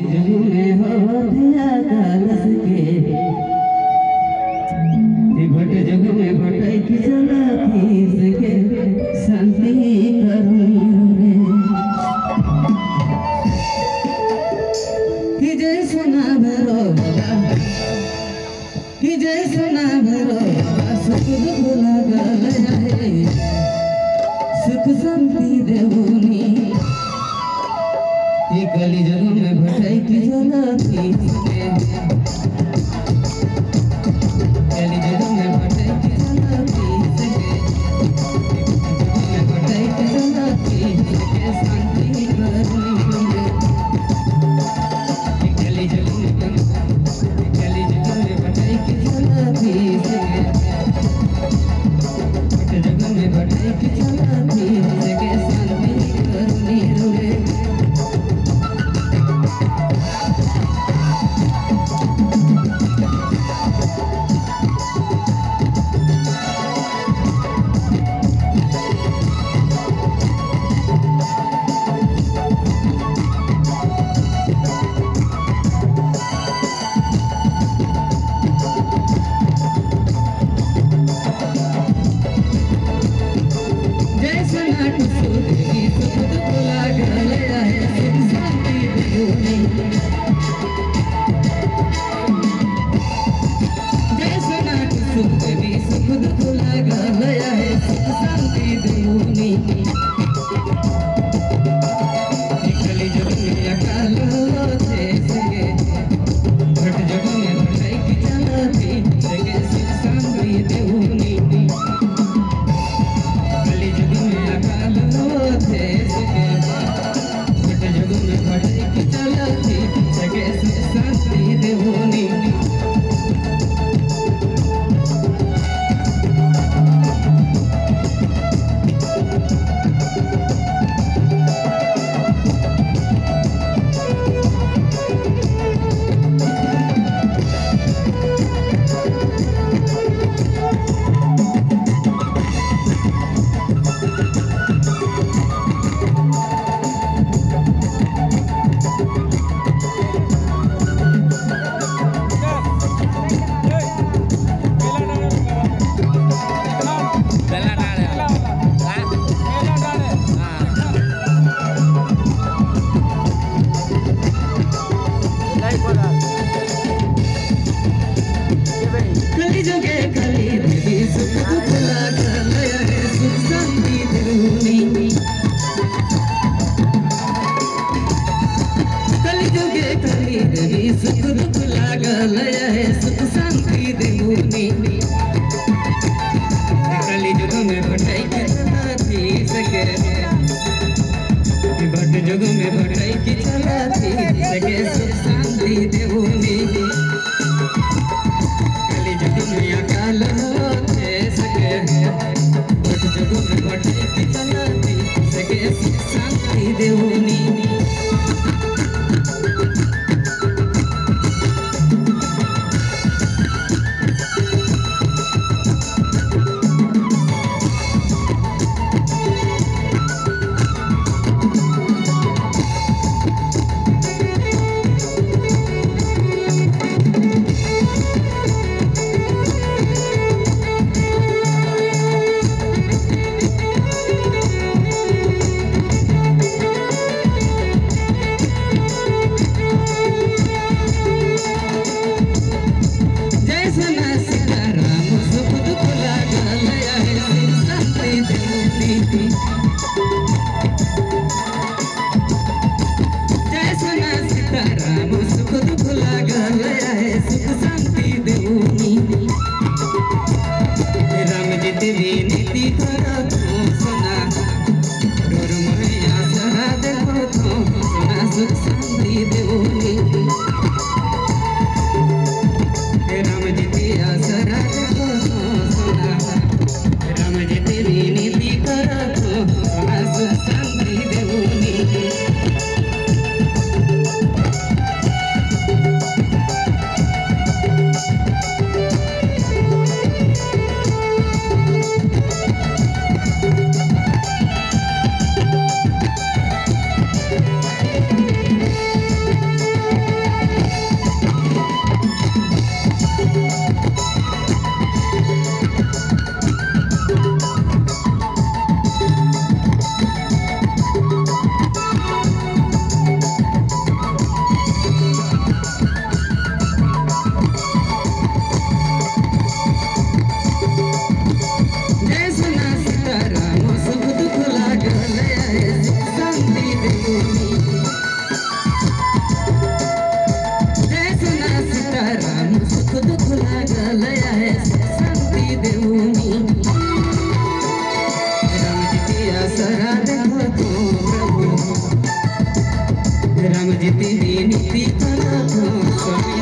में हो दिया कालस के भट जग में भटै की जला तीस के शांति करूं रे कि जय सोना भरो बाबा कि जय सोना भरो बाबा सुख दुख लागल है सुख शांति देवनी कि कली जग में भटै की जला तीस के कली जग में भटै की जला तीस के भटै की जला तीस के शांति करनी कली जग में भटै की जला तीस के जग में भटै की जला तीस के शांति करनी रे जग में भटै की जला तीस के शांति देवनी कली जग में अकाल होते सके भट जग में भटै की जला तीस के शांति देवनी पिताला तो सभी